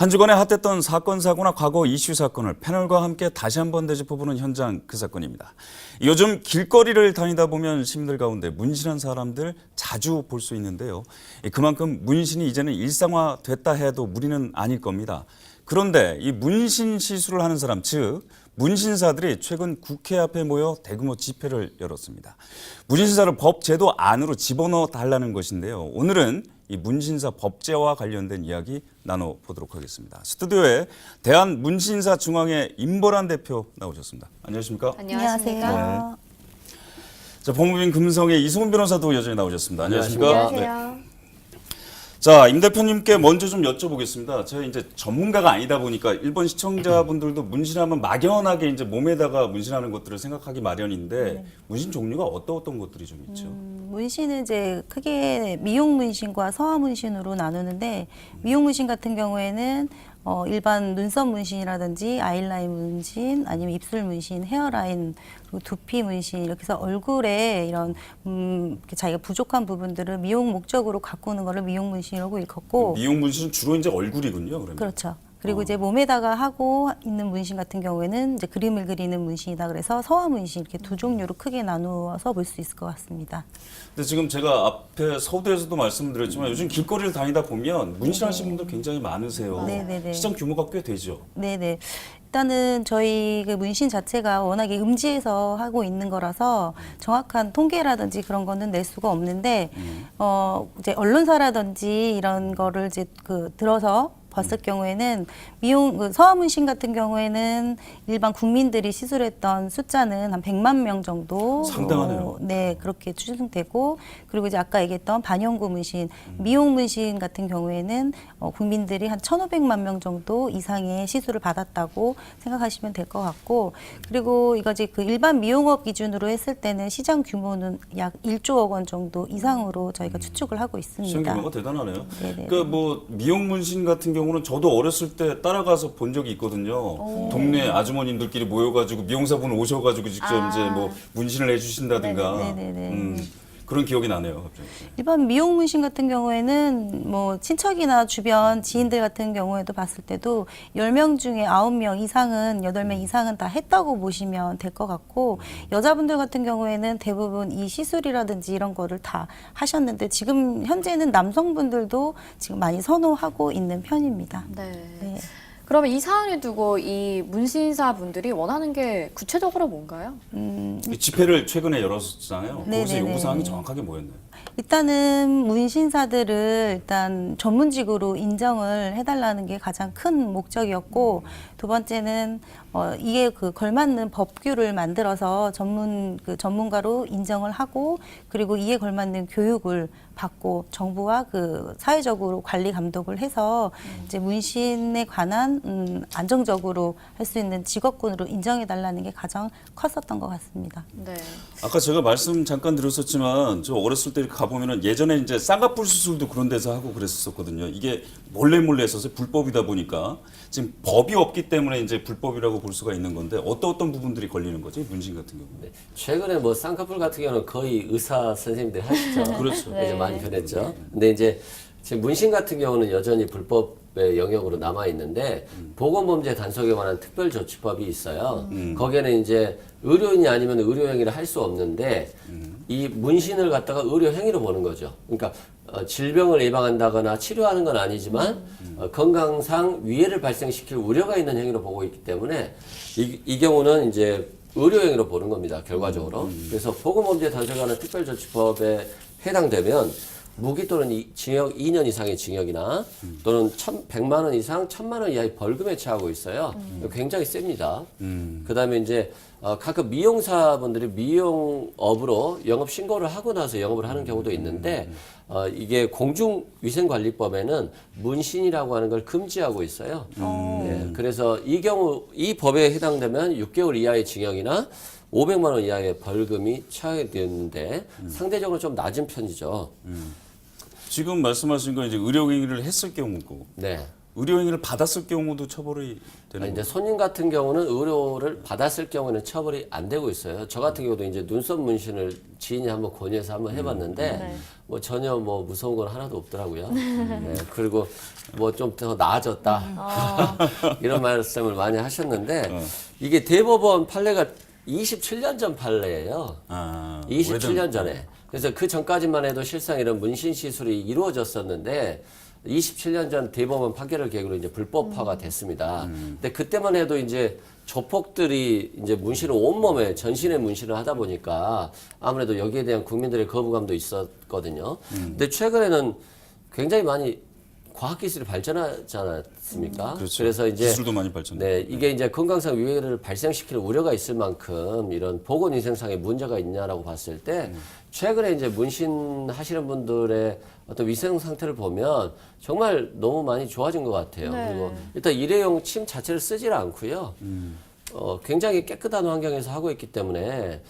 한 주간에 핫했던 사건, 사고나 과거 이슈 사건을 패널과 함께 다시 한번 되짚어보는 현장 그 사건입니다. 요즘 길거리를 다니다 보면 시민들 가운데 문신한 사람들 자주 볼 수 있는데요. 그만큼 문신이 이제는 일상화됐다 해도 무리는 아닐 겁니다. 그런데 이 문신 시술을 하는 사람, 즉 문신사들이 최근 국회 앞에 모여 대규모 집회를 열었습니다. 문신사를 법 제도 안으로 집어넣어 달라는 것인데요. 오늘은 이 문신사 법제와 관련된 이야기 나눠보도록 하겠습니다. 스튜디오에 대한문신사 중앙회 임보란 대표 나오셨습니다. 안녕하십니까? 안녕하세요. 자, 법무부인 금성의 이승훈 변호사도 여전히 나오셨습니다. 안녕하십니까? 안녕하세요. 자, 임 대표님께 먼저 좀 여쭤보겠습니다. 제가 이제 전문가가 아니다 보니까 일본 시청자분들도 문신하면 막연하게 이제 몸에다가 문신하는 것들을 생각하기 마련인데 문신 종류가 어떤 것들이 좀 있죠? 문신은 이제 크게 미용 문신과 서화 문신으로 나누는데 미용 문신 같은 경우에는 일반 눈썹 문신이라든지 아이라인 문신, 아니면 입술 문신, 헤어라인, 그리고 두피 문신 이렇게 해서 얼굴에 이런 자기가 부족한 부분들을 미용 목적으로 가꾸는 거를 미용 문신이라고 일컫고, 미용 문신은 주로 이제 얼굴이군요, 그러면. 그렇죠. 그리고 이제 몸에다가 하고 있는 문신 같은 경우에는 이제 그림을 그리는 문신이다 그래서 서화 문신 이렇게 두 종류로 크게 나누어서 볼 수 있을 것 같습니다. 근데 지금 제가 앞에 서두에서도 말씀드렸지만 요즘 길거리를 다니다 보면 문신하시는 분들 굉장히 많으세요. 네네네. 시장 규모가 꽤 되죠. 네네. 일단은 저희 그 문신 자체가 워낙에 음지에서 하고 있는 거라서 정확한 통계라든지 그런 거는 낼 수가 없는데, 이제 언론사라든지 이런 거를 이제 들어서 봤을 경우에는 서화 문신 같은 경우에는 일반 국민들이 시술했던 숫자는 한 100만 명 정도. 상당하네요. 네, 그렇게 추정되고, 그리고 이제 아까 얘기했던 반영구 문신, 미용 문신 같은 경우에는 국민들이 한 1,500만 명 정도 이상의 시술을 받았다고 생각하시면 될 것 같고, 그리고 이거지 그 일반 미용업 기준으로 했을 때는 시장 규모는 약 1조억 원 정도 이상으로 저희가 추측을 하고 있습니다. 시장 규모가 대단하네요. 네네. 그러니까 뭐 미용 문신 같은 경우는 저도 어렸을 때 따라가서 본 적이 있거든요. 동네 아주머님들끼리 모여가지고 미용사분 오셔가지고 직접 이제 뭐 문신을 해주신다든가 네네네. 그런 기억이 나네요. 갑자기. 일반 미용 문신 같은 경우에는 뭐 친척이나 주변 지인들 같은 경우에도 봤을 때도 10명 중에 9명 이상은, 8명 이상은 다 했다고 보시면 될 것 같고, 여자분들 같은 경우에는 대부분 이 시술이라든지 이런 거를 다 하셨는데 지금 현재는 남성분들도 지금 많이 선호하고 있는 편입니다. 네. 네. 그러면 이 사안을 두고 이 문신사 분들이 원하는 게 구체적으로 뭔가요? 이 집회를 최근에 열었잖아요. 거기서 네네네. 요구사항이 정확하게 뭐였나요? 일단은 문신사들을 일단 전문직으로 인정을 해달라는 게 가장 큰 목적이었고, 두 번째는 이게 그 걸맞는 법규를 만들어서 전문가로 인정을 하고, 그리고 이에 걸맞는 교육을 받고 정부와 그 사회적으로 관리 감독을 해서 이제 문신에 관한 안정적으로 할 수 있는 직업군으로 인정해 달라는 게 가장 컸었던 것 같습니다. 네. 아까 제가 말씀 잠깐 드렸었지만 저 어렸을 때 가보면은 예전에 이제 쌍꺼풀 수술도 그런 데서 하고 그랬었거든요. 이게 몰래 했어서 불법이다 보니까 지금 법이 없기 때문에 이제 불법이라고 볼 수가 있는 건데 어떤 부분들이 걸리는 거지 문신 같은 경우는? 네. 최근에 뭐 쌍꺼풀 같은 경우는 거의 의사 선생님들이 하시죠. 그렇죠. 이제 많이 변했죠. 근데 이제 지금 문신 같은 경우는 여전히 불법의 영역으로 남아 있는데 보건범죄 단속에 관한 특별조치법이 있어요. 거기에는 이제 의료인이 아니면 의료행위를 할 수 없는데 이 문신을 갖다가 의료행위로 보는 거죠. 그러니까 질병을 예방한다거나 치료하는 건 아니지만 건강상 위해를 발생시킬 우려가 있는 행위로 보고 있기 때문에 이 경우는 이제 의료행위로 보는 겁니다. 결과적으로. 그래서 보건범죄 단속에 관한 특별조치법에 해당되면 무기 또는 징역 2년 이상의 징역이나 또는 100만 원 이상 1,000만 원 이하의 벌금에 처하고 있어요. 굉장히 셉니다. 그다음에 이제 가끔 미용사분들이 미용업으로 영업 신고를 하고 나서 영업을 하는 경우도 있는데 이게 공중위생관리법에는 문신이라고 하는 걸 금지하고 있어요. 네, 그래서 이 경우 이 법에 해당되면 6개월 이하의 징역이나 500만 원 이하의 벌금이 처하게 되는데 상대적으로 좀 낮은 편이죠. 지금 말씀하신 건 이제 의료행위를 했을 경우고 네. 의료 행위를 받았을 경우도 처벌이 되는 이제 거예요? 손님 같은 경우는 의료를 받았을 경우는 처벌이 안 되고 있어요. 저 같은 경우도 이제 눈썹 문신을 지인이 한번 권유해서 한번 해봤는데 네. 뭐 전혀 뭐 무서운 건 하나도 없더라고요. 네, 그리고 뭐 좀 더 나아졌다 이런 말씀을 많이 하셨는데 이게 대법원 판례가 27년 전 판례예요. 아, 27년 전에. 그래서 그 전까지만 해도 실상 이런 문신 시술이 이루어졌었는데 27년 전 대법원 판결을 계기로 이제 불법화가 됐습니다. 근데 그때만 해도 이제 조폭들이 이제 문신을 온몸에 전신에 문신을 하다 보니까 아무래도 여기에 대한 국민들의 거부감도 있었거든요. 근데 최근에는 굉장히 많이 과학기술이 발전하지 않았습니까? 그렇죠. 그래서 이제 기술도 많이 발전됐고. 네, 이게 이제 건강상 위해를 발생시키는 우려가 있을 만큼 이런 보건위생상의 문제가 있냐라고 봤을 때 최근에 이제 문신 하시는 분들의 어떤 위생 상태를 보면 정말 너무 많이 좋아진 것 같아요. 네. 그리고 일단 일회용 침 자체를 쓰질 않고요. 굉장히 깨끗한 환경에서 하고 있기 때문에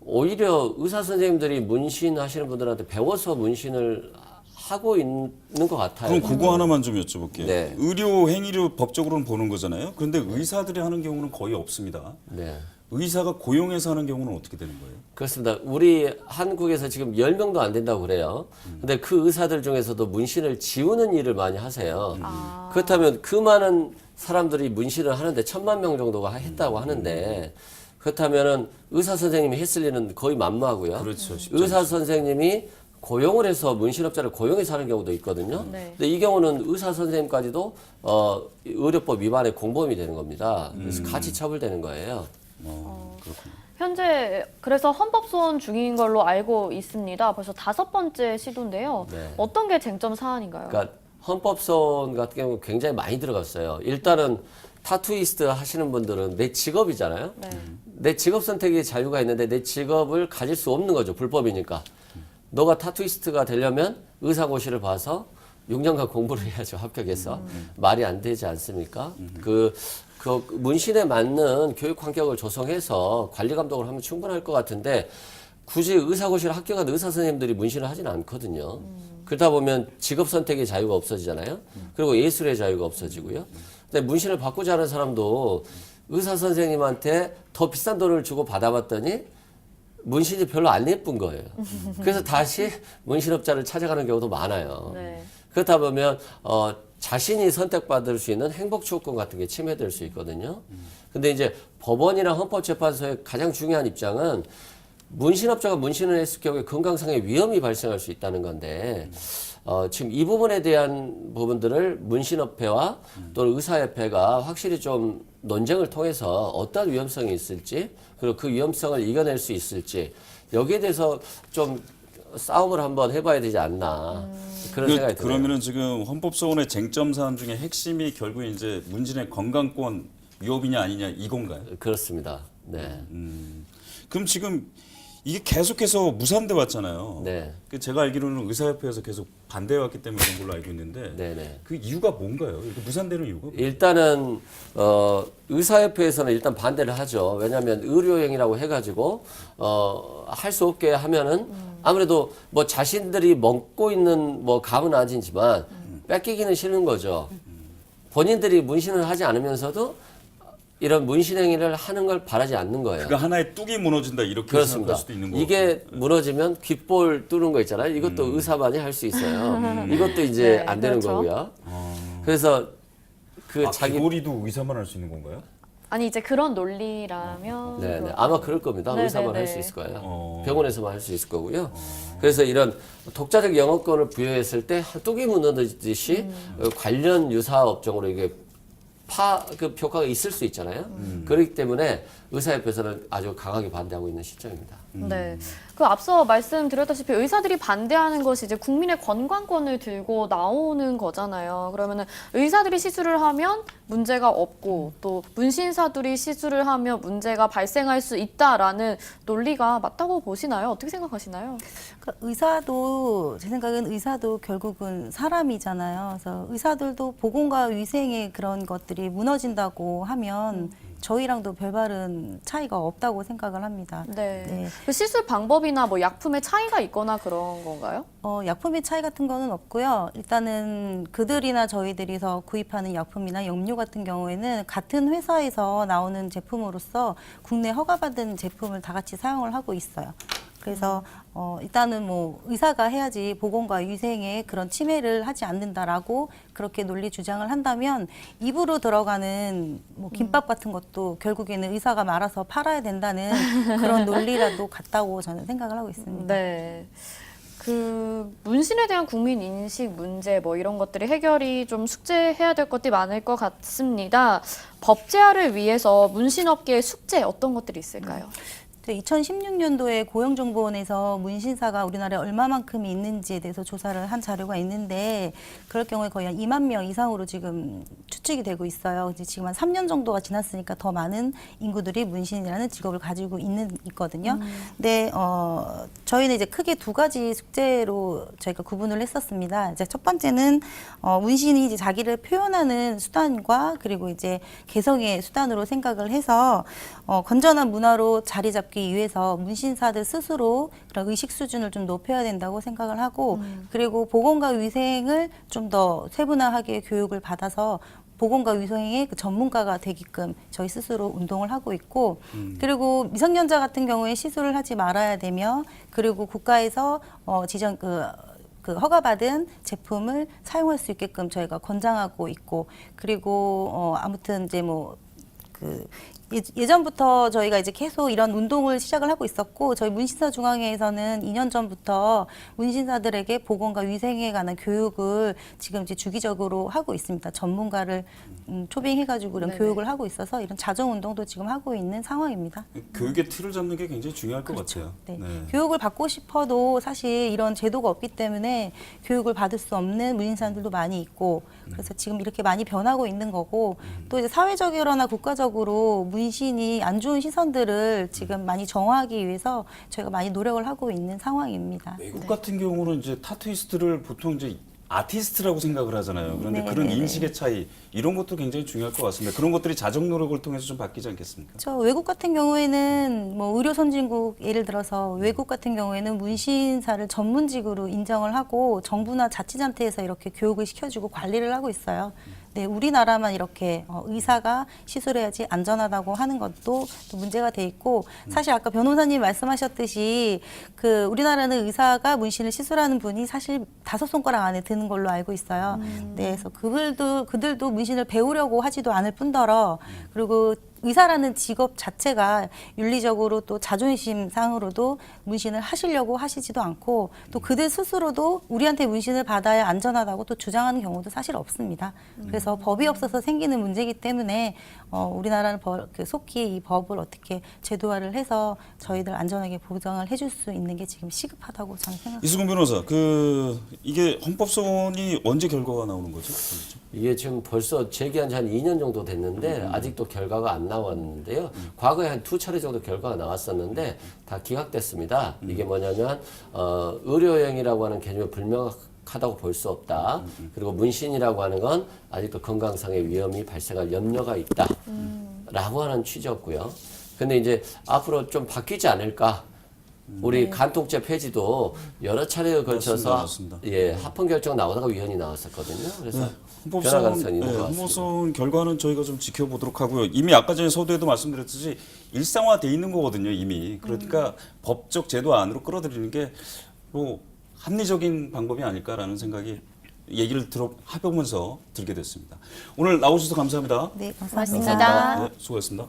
오히려 의사 선생님들이 문신 하시는 분들한테 배워서 문신을 하고 있는 것 같아요. 그럼 그거 하나만 좀 여쭤볼게요. 네. 의료 행위를 법적으로는 보는 거잖아요. 그런데 의사들이 하는 경우는 거의 없습니다. 네. 의사가 고용해서 하는 경우는 어떻게 되는 거예요? 그렇습니다. 우리 한국에서 지금 10명도 안 된다고 그래요. 근데 그 의사들 중에서도 문신을 지우는 일을 많이 하세요. 그렇다면 그 많은 사람들이 문신을 하는데 1000만 명 정도가 했다고 하는데 그렇다면은 의사 선생님이 했을 일은 거의 만무하고요. 그렇죠. 쉽지 의사 선생님이 고용을 해서 문신업자를 고용해서 하는 경우도 있거든요. 네. 근데 이 경우는 의사 선생님까지도 의료법 위반의 공범이 되는 겁니다. 그래서 같이 처벌되는 거예요. 그렇군요. 현재 그래서 헌법소원 중인 걸로 알고 있습니다. 벌써 5번째 시도인데요. 네. 어떤 게 쟁점 사안인가요? 그러니까 헌법소원 같은 경우 굉장히 많이 들어갔어요. 일단은 타투이스트 하시는 분들은 내 직업이잖아요. 네. 내 직업 선택의 자유가 있는데 내 직업을 가질 수 없는 거죠. 불법이니까. 너가 타투이스트가 되려면 의사고시를 봐서 6년간 공부를 해야죠. 합격해서. 말이 안 되지 않습니까? 그 문신에 맞는 교육 환경을 조성해서 관리 감독을 하면 충분할 것 같은데 굳이 의사고시를 합격한 의사 선생님들이 문신을 하지는 않거든요. 그러다 보면 직업 선택의 자유가 없어지잖아요. 그리고 예술의 자유가 없어지고요. 근데 문신을 바꾸지 않은 사람도 의사 선생님한테 더 비싼 돈을 주고 받아봤더니 문신이 별로 안 예쁜 거예요. 그래서 다시 문신업자를 찾아가는 경우도 많아요. 네. 그렇다 보면 자신이 선택받을 수 있는 행복추구권 같은 게 침해될 수 있거든요. 근데 이제 법원이나 헌법재판소의 가장 중요한 입장은 문신업자가 문신을 했을 경우에 건강상의 위험이 발생할 수 있다는 건데 지금 이 부분에 대한 부분들을 문신협회와 또는 의사협회가 확실히 좀 논쟁을 통해서 어떤 위험성이 있을지 그리고 그 위험성을 이겨낼 수 있을지 여기에 대해서 좀 싸움을 한번 해봐야 되지 않나 그런 생각이 들어요. 그러면은 지금 헌법소원의 쟁점 사안 중에 핵심이 결국 이제 문진의 건강권 위협이냐 아니냐 이건가요? 그렇습니다. 네. 그럼 지금 이게 계속해서 무산돼 왔잖아요. 네. 제가 알기로는 의사협회에서 계속 반대해 왔기 때문에 그런 걸로 알고 있는데 네네. 그 이유가 뭔가요? 이렇게 무산되는 이유가? 일단은 의사협회에서는 일단 반대를 하죠. 왜냐하면 의료행위라고 해가지고 할 수 없게 하면은 아무래도 뭐 자신들이 먹고 있는 뭐 감은 아니지만 뺏기기는 싫은 거죠. 본인들이 문신을 하지 않으면서도 이런 문신행위를 하는 걸 바라지 않는 거예요. 그러니까 하나의 뚝이 무너진다 이렇게 그렇습니다. 생각할 수도 있는 거고. 이게 무너지면 귓볼 뚫는 거 있잖아요. 이것도 의사만이 할 수 있어요. 이것도 이제 네, 안 되는 그렇죠. 거고요. 그래서 그 자기 귀걸이도 의사만 할 수 있는 건가요? 아니 이제 그런 논리라면 네, 그렇죠. 아마 그럴 겁니다. 네, 의사만 네, 할 수 네. 있을 거예요. 어. 병원에서만 할 수 있을 거고요. 그래서 이런 독자적 영업권을 부여했을 때 뚝이 무너지듯이 관련 유사 업종으로 이게 그 효과가 있을 수 있잖아요. 그렇기 때문에 의사협회에서는 아주 강하게 반대하고 있는 시점입니다. 네. 그 앞서 말씀드렸다시피 의사들이 반대하는 것이 이제 국민의 건강권을 들고 나오는 거잖아요. 그러면은 의사들이 시술을 하면 문제가 없고 또 문신사들이 시술을 하면 문제가 발생할 수 있다라는 논리가 맞다고 보시나요? 어떻게 생각하시나요? 그러니까 의사도 제 생각엔 의사도 결국은 사람이잖아요. 그래서 의사들도 보건과 위생의 그런 것들이 무너진다고 하면 저희랑도 별다른 차이가 없다고 생각을 합니다. 네. 네. 그 시술 방법이나 뭐 약품의 차이가 있거나 그런 건가요? 약품의 차이 같은 거는 없고요. 일단은 그들이나 저희들이서 구입하는 약품이나 염료 같은 경우에는 같은 회사에서 나오는 제품으로서 국내 허가받은 제품을 다 같이 사용을 하고 있어요. 그래서 일단은 뭐 의사가 해야지 보건과 위생에 그런 침해를 하지 않는다라고 그렇게 논리 주장을 한다면 입으로 들어가는 뭐 김밥 같은 것도 결국에는 의사가 말아서 팔아야 된다는 그런 논리라도 같다고 저는 생각을 하고 있습니다. 네. 그 문신에 대한 국민 인식 문제 뭐 이런 것들이 해결이 좀 숙제해야 될 것들이 많을 것 같습니다. 법제화를 위해서 문신업계의 숙제 어떤 것들이 있을까요? 2016년도에 고용정보원에서 문신사가 우리나라에 얼마만큼이 있는지에 대해서 조사를 한 자료가 있는데 그럴 경우에 거의 한 2만 명 이상으로 지금 추측이 되고 있어요. 이제 지금 한 3년 정도가 지났으니까 더 많은 인구들이 문신이라는 직업을 가지고 있거든요. 근데 저희는 이제 크게 두 가지 숙제로 저희가 구분을 했었습니다. 이제 첫 번째는 문신이 이제 자기를 표현하는 수단과 그리고 이제 개성의 수단으로 생각을 해서 건전한 문화로 자리 잡기 위해서 문신사들 스스로 그런 의식 수준을 좀 높여야 된다고 생각을 하고 그리고 보건과 위생을 좀 더 세분화하게 교육을 받아서 보건과 위생의 그 전문가가 되게끔 저희 스스로 운동을 하고 있고 그리고 미성년자 같은 경우에 시술을 하지 말아야 되며 그리고 국가에서 지정 그 허가받은 제품을 사용할 수 있게끔 저희가 권장하고 있고 그리고 아무튼 이제 뭐 예전부터 저희가 이제 계속 이런 운동을 시작을 하고 있었고 저희 문신사 중앙회에서는 2년 전부터 문신사들에게 보건과 위생에 관한 교육을 지금 이제 주기적으로 하고 있습니다. 전문가를 초빙해가지고 이런 네네. 교육을 하고 있어서 이런 자정 운동도 지금 하고 있는 상황입니다. 교육의 틀을 잡는 게 굉장히 중요할 것 같아요. 네. 네. 교육을 받고 싶어도 사실 이런 제도가 없기 때문에 교육을 받을 수 없는 문신사들도 많이 있고 그래서 지금 이렇게 많이 변하고 있는 거고 또 이제 사회적으로나 국가적으로 문신이 안 좋은 시선들을 지금 많이 정화하기 위해서 저희가 많이 노력을 하고 있는 상황입니다. 외국 같은 경우는 이제 타투이스트를 보통 이제 아티스트라고 생각을 하잖아요. 그런데 네, 그런 네, 네. 인식의 차이 이런 것도 굉장히 중요할 것 같습니다. 그런 것들이 자정 노력을 통해서 좀 바뀌지 않겠습니까? 저 외국 같은 경우에는 뭐 의료 선진국 예를 들어서 외국 같은 경우에는 문신사를 전문직으로 인정을 하고 정부나 자치단체에서 이렇게 교육을 시켜주고 관리를 하고 있어요. 네, 우리나라만 이렇게 의사가 시술해야지 안전하다고 하는 것도 또 문제가 돼 있고 사실 아까 변호사님 말씀하셨듯이 그 우리나라는 의사가 문신을 시술하는 분이 사실 5손가락 안에 드는 걸로 알고 있어요. 네, 그래서 그들도 문신을 배우려고 하지도 않을 뿐더러 그리고 의사라는 직업 자체가 윤리적으로 또 자존심 상으로도 문신을 하시려고 하시지도 않고 또 그들 스스로도 우리한테 문신을 받아야 안전하다고 또 주장하는 경우도 사실 없습니다. 그래서 법이 없어서 생기는 문제이기 때문에 우리나라는 속히 이 법을 어떻게 제도화를 해서 저희들 안전하게 보장을 해줄 수 있는 게 지금 시급하다고 저는 생각합니다. 이수근 변호사, 이게 헌법소원이 언제 결과가 나오는 거죠? 이게 지금 벌써 제기한 지 한 2년 정도 됐는데 아직도 결과가 안 나왔는데요. 과거에 한 2차례 정도 결과가 나왔었는데 다 기각됐습니다. 이게 뭐냐면 의료행위라고 하는 개념이 불명확하다고 볼 수 없다. 그리고 문신이라고 하는 건 아직도 건강상의 위험이 발생할 염려가 있다. 라고 하는 취지였고요. 근데 이제 앞으로 좀 바뀌지 않을까. 우리 간통죄 폐지도 여러 차례에 걸쳐서 맞습니다. 예, 합헌 결정 나오다가 위헌이 나왔었거든요. 그래서 변화 가능성이 있는 것 같습니다. 헌법소원 결과는 저희가 좀 지켜보도록 하고요. 이미 아까 전에 서두에도 말씀드렸듯이 일상화돼 있는 거거든요, 이미. 그러니까 법적 제도 안으로 끌어들이는 게 뭐 합리적인 방법이 아닐까라는 생각이 얘기를 해보면서 들게 됐습니다. 오늘 나오셔서 감사합니다. 네, 감사합니다. 고맙습니다. 네, 수고하셨습니다.